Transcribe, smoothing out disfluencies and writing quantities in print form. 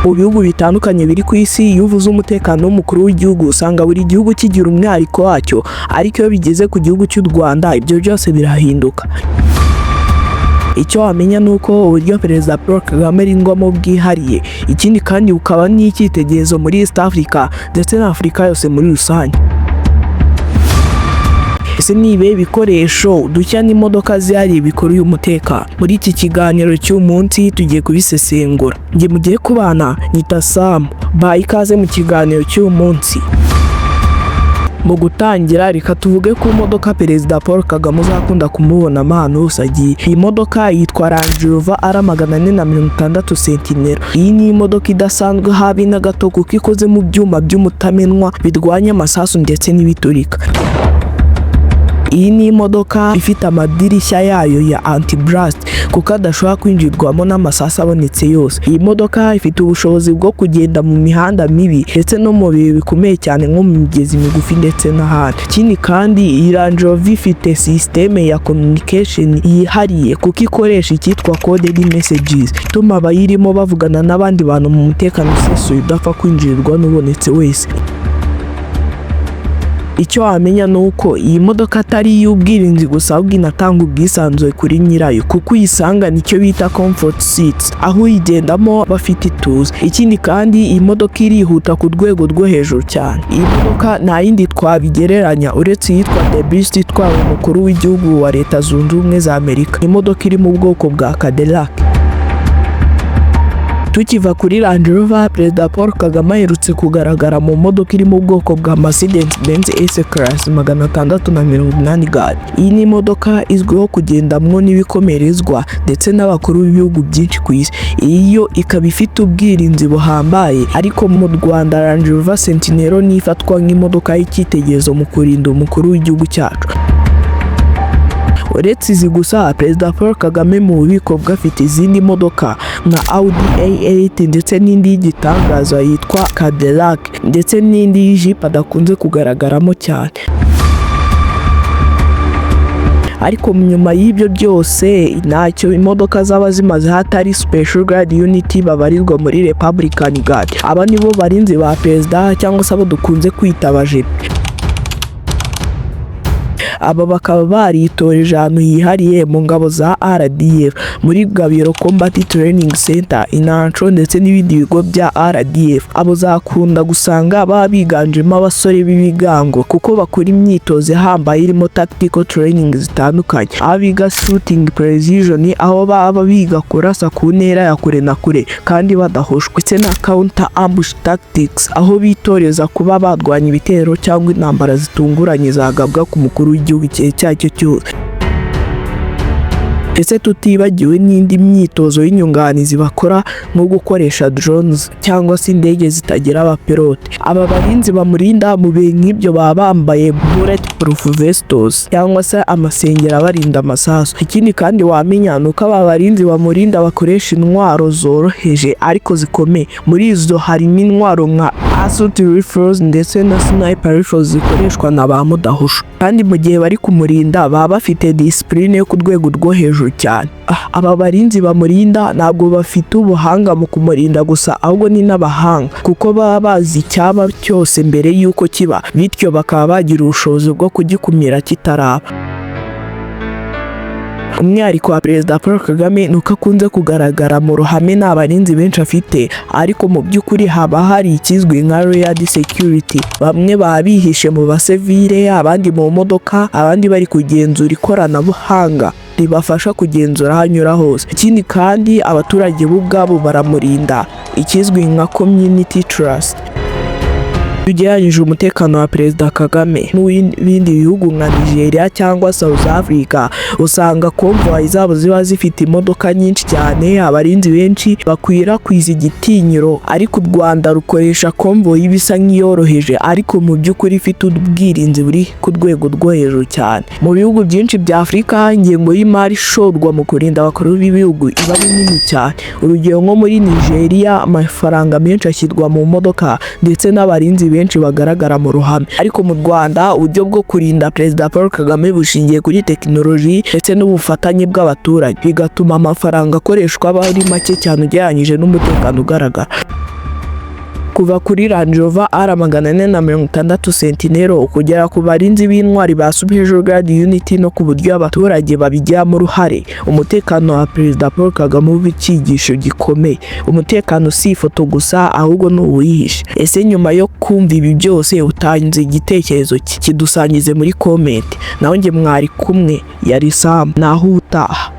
Mu bihugu bitandukanye biri ku isi iyo uvuze umutekano w'umukuru w'igihugu usanga buri gihugu kigira umwihariko wacyo, ariko iyo bigeze ku gihugu cy'u Rwanda ibyo byose birahinduka. Icyo wamenya nuko uburyo Perezida Paul Kagame arindwamo bwihariye, ikindi kandi bukaba n'icyitegererezo muri East Africa ndetse na Afurika yose muri rusange. Ese nibe bikoresho udushya n'imodoka zihariye bikora uyu mutekano? Muri iki kiganiro cy'uyu munsi tugiye kubisesengura. Ngiye mugiye kubana nyita Sam, bayi ikaze mu kiganiro cy'uyu munsi. Mu gutangira reka tuvuge ku modoka Perezida Paul Kagame uzakunda kumubona ahantu hose agiye. Iyi modoka yitwa Range Rover R460 Sentinel. Iyi ni imodoka idasanzwe habe na gato kuko ikoze mu byuma by'umutamenwa birwanya amasasu ndetse n'ibiturika. Iyi ni imodoka ifite amadirishya yayo ya anti-blast kuko adashobora kwinjirwamo n'amasasu abonetse yose. Iyi modoka ifite ubushobozi bwo kugenda mu mihanda mibi ndetse no mu bihe bikomeye cyane nko mu migezi migufi ndetse n'ahandi. Ikindi kandi iyi Range Rover ifite systeme ya communication yihariye kuko ikoresha icyitwa coded messages, ituma abayirimo bavugana n'abandi bantu mu mutekano usesuye udapfa kwinjirirwa n'ubonetse wese. Icyo wamenya nuko iyi modoka atari iy'ubwirinzi gusa ahubwo inatanga ubwisanzure kuri nyirayo kuko uyisanga nicyo bita comfort seats, aho uyigendamo bafite ituze. Ikindi kandi iyi modoka irihuta ku rwego rwo hejuru cyane. Iyi modoka nta yindi twabigereranya uretse iyitwa The Beast itwawe umukuru w'igihugu wa Leta Zunze Ubumwe za Amerika. Imodoka iri mu bwoko bwa Cadillac. Tukiva kuri Range Rover, Perezida Paul Kagame aherutse kugaragara mu modoka iri mu bwoko bwa Mercedes-Benz S-Class 680 gari. Iyi ni imodoka izwiho kugendamwo n'ibikomerezwa ndetse n'abakuru b'ibihugu byinshi ku isi. Iyo ikaba ifite ubwirinzi buhambaye, ariko mu Rwanda Range Rover Sentinel ni ifatwa nk'imodoka y'icyitegererezo mu kurinda umukuru w'igihugu cyacu. Uretse izi gusa, Perezida Paul Kagame mu bubiko bwe afite izindi modoka nka Audi A8 ndetse n'indi y'igitangaza yitwa Cadillac ndetse n'indi Jeep adakunze kugaragaramo cyane. Ariko nyuma y'ibyo byose ntacyo imodoka zaba zimaze hatari Special Guard Unit babarizwa muri Republican Guard. Aba nibo barinzi ba Perezida cyangwa se abo dukunze kwita Bajepe. Aba bakaba baritoreje ahantu hihariye mu ngabo za RDF muri Gabiro Combat Training Center, Narration ndetse n'ibindi bigo bya RDF. Abo zakunda gusanga baba biganjemo abasore b'ibigango kuko bakora imyitozo ihambaye irimo tactical training zitandukanye. Aba biga shooting precision, aho baba biga kurasa ku ntera ya kure na kure kandi badahoshwe, ndetse na counter ambush tactics, aho bitoreza kuba barwanya ibitero cyangwa intambara zitunguranye zagabwa ku mukuru w'igihugu cyacyo cyose. Ese tutibagiwe n'indi myitozo y'inyunganizi bakora nko gukoresha drones cyangwa se indege zitagira abapilote. Aba barinzi bamurinda mu bihe nk'ibyo baba bambaye bulletproof vests cyangwa se amasengera barinda amasasu. Ikindi kandi wamenya nuko aba barinzi bamurinda bakoresha intwaro zoroheje ariko zikomeye. Muri izo harimo intwaro nka assault rifles ndetse na sniper rifles zikoreshwa na ba mudahusha. Kandi mu gihe bari kumurinda baba bafite discipline yo ku rwego rwo hejuru cyane. Aba barinzi bamurinda ntabwo bafite ubuhanga mu kumurinda gusa ahubwo ni n'abahanga kuko baba bazi icyaba cyose mbere y'uko kiba, bityo bakaba bagira ubushobozi bwo kugikumira kitaraba. Umwihariko wa Perezida Paul Kagame nuko akunze kugaragara mu ruhame nta barinzi benshi afite, ariko mu by'ukuri haba hari ikizwi nka RWANDA'S SECURITY. Bamwe baba bihishe mu basivile, abandi mu modoka, abandi bari kugenzura ikoranabuhanga ribafasha kugenzura hanyura hose. Ikindi kandi abaturage bo ubwabo baramurinda, ikizwi nka community trust. Tugereranyije umutekano wa Perezida Kagame n'ibindi bihugu nka Nigeria cyangwa South Africa, usanga convoy zabo ziba zifite imodoka nyinshi cyane, abarinzi benshi bakwirakwiza igitinyiro, ariko u Rwanda rukoresha convoy bisa nk'iyoroheje ariko mu by'ukuri ifite ubwirinzi buri ku rwego rwo hejuru cyane. Mu bihugu byinshi bya Afurika ingengo y'imari ishorwa mu kurinda abakuru b'ibihugu iba ari nini cyane. Urugero nko muri Nigeria amafaranga menshi ashyirwa mu modoka ndetse n'abarinzi benshi bagaragara mu ruhame. Ariko mu Rwanda uburyo bwo kurinda Perezida Paul Kagame bushingiye kuri tekinoloji ndetse n'ubufatanye bw'abaturage, bigatuma amafaranga akoreshwa aba ari make cyane ugereranyije n'umutekano ugaragara. kuva kuri Range Rover R460 Sentinel kugera ku barinzi b'intwari ba Special Guard Unit no ku buryo abaturage babigiramo uruhare. Umutekano wa Perezida Paul Kagame uba icyigisho gikomeye. Umutekano si ifoto gusa ahubwo ni uwihishe. Ese nyuma yo kumva ibi byose utanze igitekerezo kidusangize muri comment. Naho nge mwari kumwe yari Sam, naho utaha.